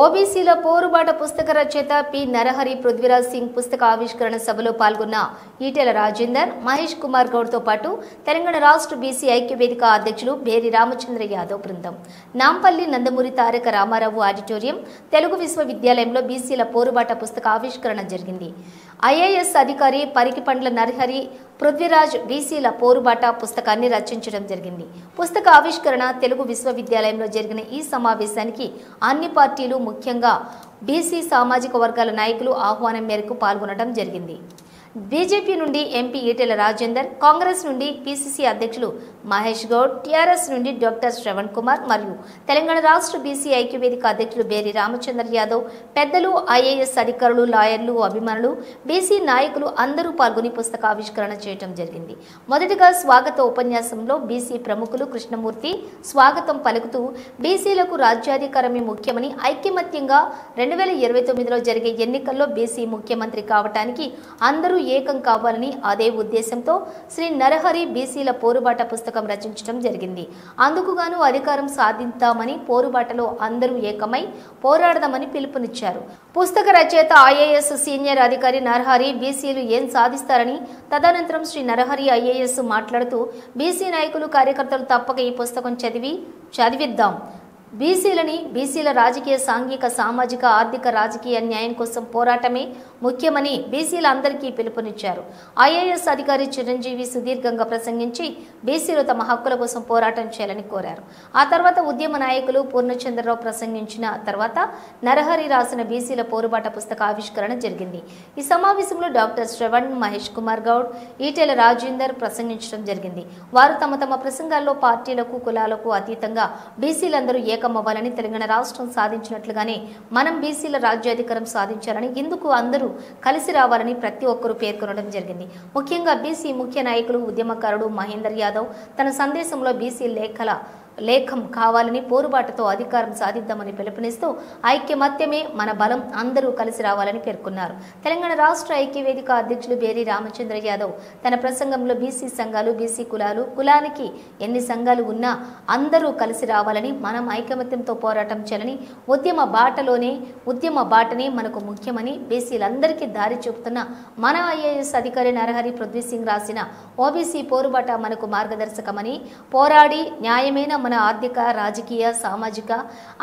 ఓబీసీల పోరుబాట పుస్తక రచయిత పి నరహరి పృథ్వీరాజ్ సింగ్ పుస్తక ఆవిష్కరణ సభలో పాల్గొన్న ఈటెల రాజేందర్, మహేష్ కుమార్ గౌడ్తో పాటు తెలంగాణ రాష్ట్ర బీసీ ఐక్య వేదిక అధ్యక్షులు బేరి రామచంద్ర యాదవ్ బృందం నాంపల్లి నందమూరి తారక రామారావు ఆడిటోరియం తెలుగు విశ్వవిద్యాలయంలో బీసీల పోరుబాట పుస్తక ఆవిష్కరణ జరిగింది. ఐఏఎస్ అధికారి పరికిపండ్ల నరహరి పృథ్వీరాజ్ బీసీల పోరుబాట పుస్తకాన్ని రచించడం జరిగింది. పుస్తక ఆవిష్కరణ తెలుగు విశ్వవిద్యాలయంలో జరిగిన ఈ సమావేశానికి అన్ని పార్టీలు, ముఖ్యంగా బీసీ సామాజిక వర్గాల నాయకులు ఆహ్వానం మేరకు పాల్గొనడం జరిగింది. బీజేపీ నుండి ఎంపీ ఈటెల రాజేందర్, కాంగ్రెస్ నుండి పీసీసీ అధ్యక్షులు మహేష్ గౌడ్, టీఆర్ఎస్ నుండి డాక్టర్ శ్రవణ్ కుమార్ మరియు తెలంగాణ రాష్ట్ర బీసీ ఐక్య వేదిక అధ్యక్షులు బేరి రామచంద్ర యాదవ్, పెద్దలు, ఐఏఎస్ అధికారులు, లాయర్లు, అభిమానులు, బీసీ నాయకులు అందరూ పాల్గొని పుస్తక ఆవిష్కరణ చేయడం జరిగింది. మొదటిగా స్వాగత ఉపన్యాసంలో బీసీ ప్రముఖులు కృష్ణమూర్తి స్వాగతం పలుకుతూ బీసీలకు రాజ్యాధికారమే ముఖ్యమని, ఐక్యమత్యంగా 2029లో జరిగే ఎన్నికల్లో బీసీ ముఖ్యమంత్రి కావటానికి అందరూ ఏకం కావాలని, అదే ఉద్దేశంతో శ్రీ నరహరి బీసీల పోరుబాట పుస్తకం రచించడం జరిగింది. అందుకుగాను అధికారం సాధిద్దామని, పోరుబాటలో అందరూ ఏకమై పోరాడదామని పిలుపునిచ్చారు. పుస్తక రచయిత ఐఏఎస్ సీనియర్ అధికారి నరహరి బీసీలు ఏం సాధిస్తారని, తదనంతరం శ్రీ నరహరి ఐఏఎస్ మాట్లాడుతూ బీసీ నాయకులు, కార్యకర్తలు తప్పక ఈ పుస్తకం చదివిద్దాం. బీసీల రాజకీయ, సాంఘిక, సామాజిక, ఆర్థిక, రాజకీయ న్యాయం కోసం పోరాటమే ముఖ్యమని బీసీల అందరికీ పిలుపునిచ్చారు. ఐఏఎస్ అధికారి చిరంజీవి సుదీర్ఘంగా ప్రసంగించి బీసీలు తమ హక్కుల కోసం పోరాటం చేయాలని కోరారు. ఆ తర్వాత ఉద్యమ నాయకులు పూర్ణచంద్రరావు ప్రసంగించిన తర్వాత నరహరి రాసిన బీసీల పోరుబాట పుస్తక ఆవిష్కరణ జరిగింది. ఈ సమావేశంలో డాక్టర్ శ్రవణ్, మహేష్ కుమార్ గౌడ్, ఈటెల రాజేందర్ ప్రసంగించడం జరిగింది. వారు తమ తమ ప్రసంగాల్లో పార్టీలకు, కులాలకు అతీతంగా బీసీలందరూ ఏకమవ్వాలని, తెలంగాణ రాష్ట్రం సాధించినట్లుగానే మనం బీసీల రాజ్యాధికారం సాధించాలని, ఇందుకు అందరూ కలిసి రావాలని ప్రతి ఒక్కరూ పేర్కొనడం జరిగింది. ముఖ్యంగా బీసీ ముఖ్య నాయకులు, ఉద్యమకారుడు మహేందర్ యాదవ్ తన సందేశంలో బీసీ లేఖం కావాలని, పోరుబాటుతో అధికారం సాధిద్దామని పిలుపునిస్తూ ఐక్యమత్యమే మన బలం, అందరూ కలిసి రావాలని పేర్కొన్నారు. తెలంగాణ రాష్ట్ర ఐక్య వేదిక అధ్యక్షులు బేరి రామచంద్ర యాదవ్ తన ప్రసంగంలో బీసీ సంఘాలు, బీసీ కులానికి ఎన్ని సంఘాలు ఉన్నా అందరూ కలిసి రావాలని, మనం ఐకమత్యంతో పోరాటం చేయాలని, ఉద్యమ బాటనే మనకు ముఖ్యమని, బీసీలందరికీ దారి చూపుతున్న మన ఐఏఎస్ అధికారి నరహరి పృథ్వీ సింగ్ రాసిన ఓబీసీ పోరుబాట మనకు మార్గదర్శకమని, పోరాడి న్యాయమైన మన ఆర్థిక, రాజకీయ, సామాజిక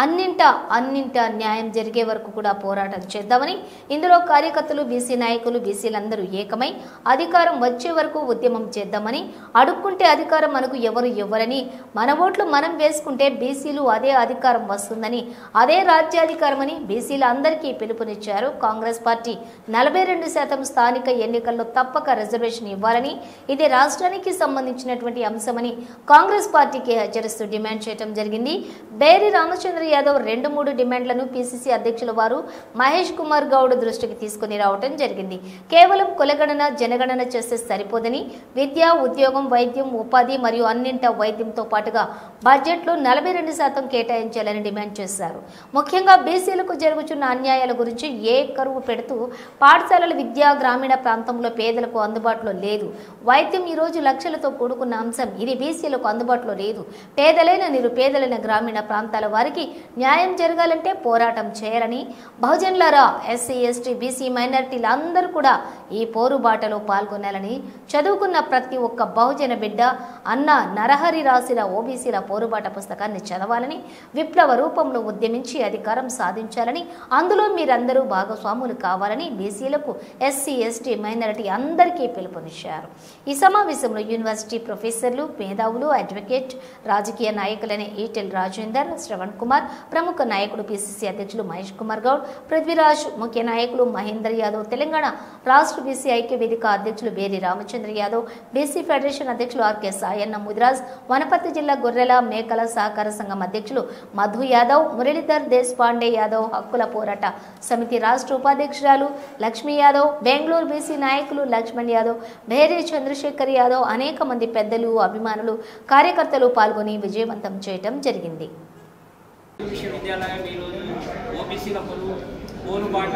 అన్నింటా న్యాయం జరిగే వరకు కూడా పోరాటం చేద్దామని, ఇందులో కార్యకర్తలు, బీసీ నాయకులు, బీసీలందరూ ఏకమై అధికారం వచ్చే వరకు ఉద్యమం చేద్దామని, అడుక్కుంటే అధికారం మనకు ఎవరు ఇవ్వరని, మన ఓట్లు మనం వేసుకుంటే బీసీలు అదే అధికారం వస్తుందని, అదే రాజ్యాధికారమని బీసీలందరికీ పిలుపునిచ్చారు. కాంగ్రెస్ పార్టీ 42% స్థానిక ఎన్నికల్లో తప్పక రిజర్వేషన్ ఇవ్వాలని, ఇది రాష్ట్రానికి సంబంధించినటువంటి అంశమని కాంగ్రెస్ పార్టీకి హెచ్చరిస్తూ డిమాండ్ చేయడం జరిగింది. బేరి రామచంద్ర యాదవ్ 2-3 డిమాండ్లను పీసీసీ అధ్యక్షుల వారు మహేష్ కుమార్ గౌడ్ దృష్టికి తీసుకుని రావడం జరిగింది. కేవలం కులగణన, జనగణన చేస్తే సరిపోదని, విద్య, ఉద్యోగం, వైద్యం, ఉపాధి మరియు అన్నింటా వైద్యంతో పాటుగా బడ్జెట్లో 42% కేటాయించాలని డిమాండ్ చేశారు. ముఖ్యంగా బీసీలకు జరుగుతున్న అన్యాయాల గురించి కరువు పెడుతూ పాఠశాలల విద్య గ్రామీణ ప్రాంతంలో పేదలకు అందుబాటులో లేదు. వైద్యం ఈరోజు లక్షలతో కూడుకున్న అంశం, ఇది బీసీలకు అందుబాటులో లేదు. పేదలైన, నిరుపేదలైన గ్రామీణ ప్రాంతాల వారికి న్యాయం జరగాలంటే పోరాటం చేయాలని, బహుజనులారా, ఎస్సీ, ఎస్టీ, బీసీ మైనారిటీలు అందరూ కూడా ఈ పోరుబాటలో పాల్గొనాలని, చదువుకున్న ప్రతి ఒక్క బహుజన బిడ్డ అన్న నరహరి రాసిన ఓబీసీల పోరుబాట పుస్తకాన్ని చదవాలని, విప్లవ రూపంలో ఉద్యమించి అధికారం సాధించాలని, అందులో మీరందరూ భాగస్వాములు కావాలని బీసీలకు, ఎస్సీ, ఎస్టీ, మైనారిటీ అందరికీ పిలుపునిచ్చారు. ఈ సమావేశంలో యూనివర్సిటీ ప్రొఫెసర్లు, మేధావులు, అడ్వకేట్, రాజకీయ నాయకులైన ఈటెల రాజేందర్, శ్రవణ్ కుమార్, ప్రముఖ నాయకుడు పీసీసీ అధ్యక్షులు మహేష్ కుమార్ గౌడ్, పృథ్వీరాజ్, ముఖ్య నాయకులు మహేందర్ యాదవ్, తెలంగాణ రాష్ట్ర బీసీ ఐక్య వేదిక అధ్యక్షులు బేరి రామచంద్ర యాదవ్, బీసీ ఫెడరేషన్ అధ్యక్షులు ఆర్కే సాయన్న ముదిరాజ్, వనపర్తి జిల్లా గొర్రెల మేకల సహకార సంఘం అధ్యక్షులు మధు యాదవ్, మురళీధర్ దేశపాండే యాదవ్, హక్కుల పోరాట సమితి రాష్ట్ర ఉపాధ్యక్షురాలు లక్ష్మీ యాదవ్, బెంగళూరు బీసీ నాయకులు లక్ష్మణ్ యాదవ్, బేరి చంద్రశేఖర్ యాదవ్, అనేక మంది పెద్దలు, అభిమానులు, కార్యకర్తలు పాల్గొని విజయవంతం చేయడం జరిగింది. విశ్వవిద్యాలయం ఈరోజు ఓబీసీల పోరుబాట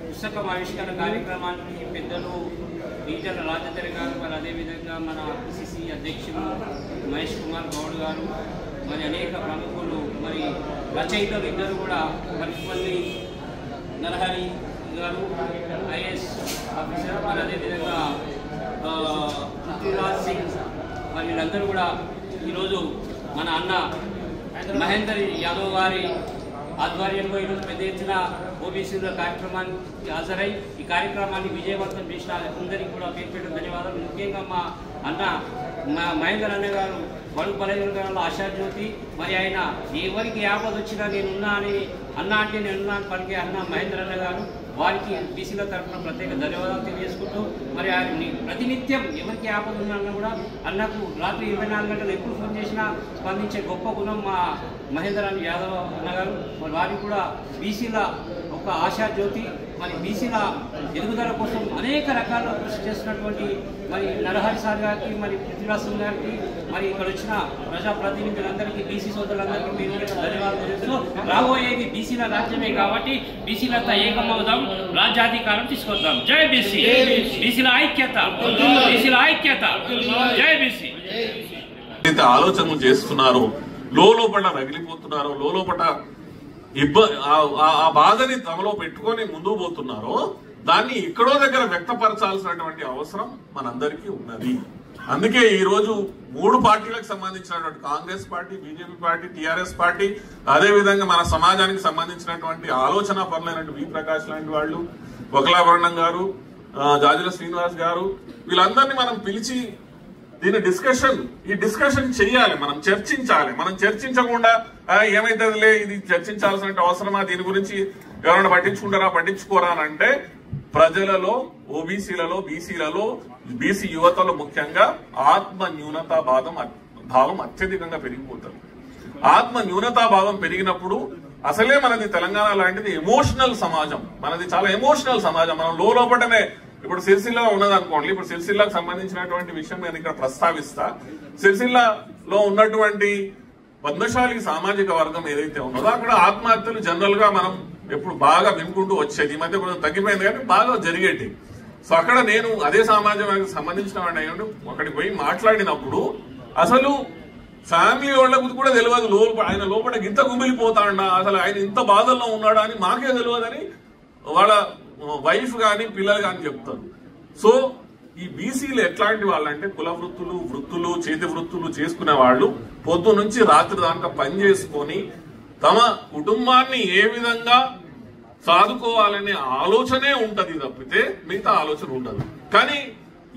పుస్తకం ఆవిష్కరణ కార్యక్రమానికి పెద్దలు ఈటెల రాజేందర్ గారు, మరి అదేవిధంగా మన పీసీసీ అధ్యక్షులు మహేష్ కుమార్ గౌడ్ గారు, మరి అనేక ప్రముఖులు మరి రచయితలు ఇద్దరు కూడా పరిపల్లి నరహరి గారు ఐఏఎస్ ఆఫీసర్, మరి అదేవిధంగా పృథ్వీరాజ్ సింగ్, మరి వీళ్ళందరూ కూడా ఈరోజు మన అన్న మహేందర్ యాదవ్ గారి ఆధ్వర్యంలో ఈరోజు పెద్ద ఎత్తున ఓబీసీల కార్యక్రమానికి హాజరై ఈ కార్యక్రమాన్ని విజయవంతం చేసిన అందరికీ కూడా పేరు ధన్యవాదాలు. ముఖ్యంగా మా అన్న మహేందర్ అన్న గారు బడుగు బలహీన ఆశాజ్యోతి, మరి ఆయన ఎవరికి ఆపద వచ్చినా నేనున్నా అని అన్న అంటే నేనున్నా అని పలికే అన్న మహేందర్ అన్న గారు, వారికి బీసీల తరఫున ప్రత్యేక ధన్యవాదాలు తెలియజేసుకుంటూ, మరి ఆయన ప్రతినిత్యం ఎవరికి ఆపద ఉన్నా కూడా అన్నకు రాత్రి 24 గంటలు ఎప్పుడు ఫోన్ చేసినా స్పందించే గొప్ప గుణం మా మహేందర్ యాదవ్ అన్నగారు. మరి వారికి కూడా బీసీల ఒక ఆశాజ్యోతి, మరి బీసీల ఎదుగుదల కోసం అనేక రకాల కృషి చేస్తున్నటువంటి మరి నరహరి సార్ గారికి, మరి పృథ్వీరాజ్ సింగ్ గారికి, మరి ఇక్కడ వచ్చిన ప్రజాప్రతినిధులందరికీ, బీసీ సోదరులందరికీ మీరు ధన్యవాదాలు తెలుస్తూ, రాబోయేది బీసీల రాజ్యమే కాబట్టి బీసీలంతా ఏకమవుదాం, రాజ్యాధికారం తీసుకొద్దాం. జై బీసీ, బీసీల ఐక్యత, బీసీల ఐక్యత, జై బీసీ. ఆలోచనలు చేస్తున్నారో, లోపల రగిలిపోతున్నారో, లోపల ఆ బాధని తమలో పెట్టుకొని ముందుకు పోతున్నారో దాన్ని ఎక్కడో దగ్గర వ్యక్తపరచాల్సినటువంటి అవసరం మనందరికీ ఉన్నది. అందుకే ఈ రోజు 3 పార్టీలకు సంబంధించినటువంటి Congress party, BJP party, TRS party, అదేవిధంగా మన సమాజానికి సంబంధించినటువంటి ఆలోచన పరులైనటువంటి వి ప్రకాష్ లాంటి వాళ్ళు, వకలాభరణం గారు, జాజుల శ్రీనివాస్ గారు, వీళ్ళందరినీ మనం పిలిచి దీని డిస్కషన్ చెయ్యాలి, మనం చర్చించాలి. మనం చర్చించకుండా ఏమైతుందిలే ఇది చర్చించాల్సిన అవసరమా, దీని గురించి ఎవరైనా పట్టించుకోరా అని అంటే ప్రజలలో, ఓబీసీలలో, బీసీలలో, బీసీ యువతలో ముఖ్యంగా ఆత్మ న్యూనతా భావం అత్యధికంగా పెరిగిపోతుంది. ఆత్మ న్యూనతా భావం పెరిగినప్పుడు అసలే మనది తెలంగాణ లాంటిది ఎమోషనల్ సమాజం, మనది చాలా ఎమోషనల్ సమాజం. మనం లోపటనే ఇప్పుడు సిరిసిల్ల ఉన్నదనుకోండి, ఇప్పుడు సిరిసిల్లకు సంబంధించినటువంటి విషయం నేను ఇక్కడ ప్రస్తావిస్తా. సిరిసిల్లలో ఉన్నటువంటి బంధశాలి సామాజిక వర్గం ఏదైతే ఉన్నదో అక్కడ ఆత్మహత్యలు జనరల్ గా మనం ఎప్పుడు బాగా వినుకుంటూ వచ్చేది, ఈ మధ్య కొంచెం తగ్గిపోయింది కానీ బాగా జరిగేటి. సో అక్కడ నేను అదే సమాజానికి సంబంధించిన వాడిని అక్కడికి పోయి మాట్లాడినప్పుడు అసలు ఫ్యామిలీ వాళ్ళకు కూడా తెలియదు ఆయన లోపల ఇంత గుమిలిపోతాడా, అసలు ఆయన ఇంత బాధల్లో ఉన్నాడా అని మాకే తెలియదని వాళ్ళ వైఫ్ గాని పిల్లలు గాని చెప్తారు. సో ఈ బీసీలు ఎట్లాంటి వాళ్ళంటే కుల వృత్తులు, చేతి వృత్తులు చేసుకునే వాళ్ళు పొద్దు నుంచి రాత్రి దాకా పని చేసుకొని తమ కుటుంబాన్ని ఏ విధంగా సాదుకోవాలనే ఆలోచనే ఉంటది తప్పితే మిగతా ఆలోచన ఉండదు. కానీ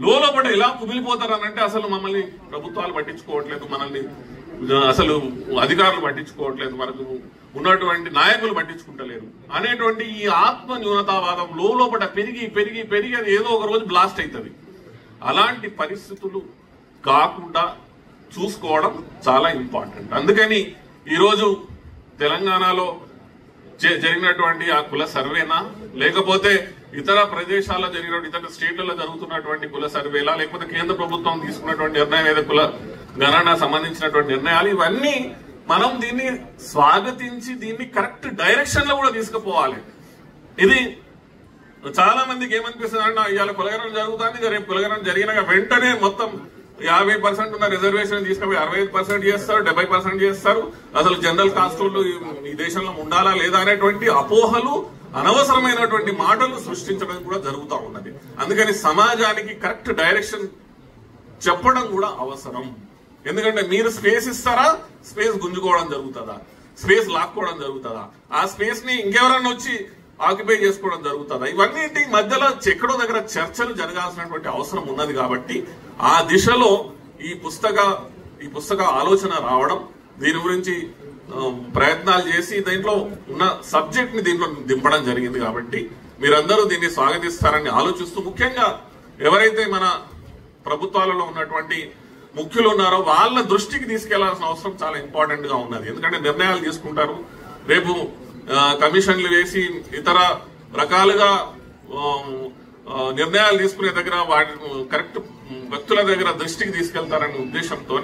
లోపల ఎలా కుమిలిపోతారనంటే అసలు మమ్మల్ని ప్రభుత్వాలు పట్టించుకోవట్లేదు, మనల్ని అసలు అధికారులు పట్టించుకోవట్లేదు, మనకు ఉన్నటువంటి నాయకులు పట్టించుకుంటలేరు అనేటువంటి ఈ ఆత్మ న్యూనతావాదం లోపల పెరిగి అది ఏదో ఒక రోజు బ్లాస్ట్ అవుతుంది. అలాంటి పరిస్థితులు కాకుండా చూసుకోవడం చాలా ఇంపార్టెంట్. అందుకని ఈరోజు తెలంగాణలో జరిగినటువంటి ఆ కుల సర్వేనా, లేకపోతే ఇతర ప్రదేశాల్లో జరిగిన ఇతర స్టేట్లలో జరుగుతున్నటువంటి కుల సర్వేలా, లేకపోతే కేంద్ర ప్రభుత్వం తీసుకున్నటువంటి నిర్ణయం ఏదో కుల గణన సంబంధించినటువంటి నిర్ణయాలు, ఇవన్నీ మనం దీన్ని స్వాగతించి దీన్ని కరెక్ట్ డైరెక్షన్ లో కూడా తీసుకుపోవాలి. ఇది చాలా మందికి ఏమనిపిస్తుంది అంటే ఇవాళ కులగణన జరుగుతుంది, రేపు కులగణన జరిగినాక వెంటనే మొత్తం 50% ఉన్న రిజర్వేషన్ తీసుకుపోయి 65% చేస్తారు, 70% చేస్తారు. అసలు జనరల్ కాస్ట్ వాళ్ళు ఈ దేశంలో ఉండాలా లేదా అనేటువంటి అపోహలు, అనవసరమైనటువంటి మాటలు సృష్టించడం కూడా జరుగుతూ ఉన్నది. అందుకని సమాజానికి కరెక్ట్ డైరెక్షన్ చెప్పడం కూడా అవసరం. ఎందుకంటే మీరు స్పేస్ ఇస్తారా, స్పేస్ గుంజుకోవడం జరుగుతుందా, స్పేస్ లాక్కోవడం జరుగుతుందా, ఆ స్పేస్ ని ఇంకెవరన్నా వచ్చి ఆక్యుపై చేసుకోవడం జరుగుతుందా, ఇవన్నింటి మధ్యలో ఎక్కడో దగ్గర చర్చలు జరగాల్సినటువంటి అవసరం ఉన్నది. కాబట్టి ఆ దిశలో ఈ పుస్తక ఆలోచన రావడం, దీని గురించి ప్రయత్నాలు చేసి దీంట్లో ఉన్న సబ్జెక్ట్ ని దీంట్లో దింపడం జరిగింది. కాబట్టి మీరందరూ దీన్ని స్వాగతిస్తారని ఆలోచిస్తూ, ముఖ్యంగా ఎవరైతే మన ప్రభుత్వాలలో ఉన్నటువంటి ముఖ్యులు ఉన్నారో వాళ్ళ దృష్టికి తీసుకెళ్లాల్సిన అవసరం చాలా ఇంపార్టెంట్ గా ఉన్నది. ఎందుకంటే నిర్ణయాలు తీసుకుంటారు, రేపు కమిషన్లు వేసి ఇతర రకాలుగా నిర్ణయాలు తీసుకునే దగ్గర వాటి కరెక్ట్ వ్యక్తుల దగ్గర దృష్టికి తీసుకెళ్తారనే ఉద్దేశంతో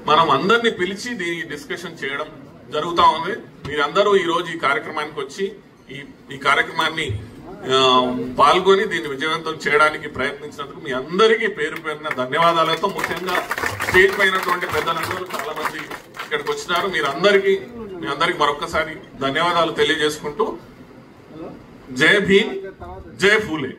మనం అందరినీ పిలిచి దీన్ని డిస్కషన్ చేయడం జరుగుతా ఉంది. మీరందరూ ఈ రోజు ఈ కార్యక్రమానికి వచ్చి ఈ కార్యక్రమాన్ని పాల్గొని దీన్ని విజయవంతం చేయడానికి ప్రయత్నించినందుకు మీ అందరికీ పేరు పేరున ధన్యవాదాలతో, ముఖ్యంగా స్టేజ్ పైనటువంటి పెద్దలందరూ చాలా మంది ఇక్కడికి వచ్చినారు. మీ అందరికి మరొక్కసారి ధన్యవాదాలు తెలియజేసుకుంటూ జై భీమ్, జై ఫూలే.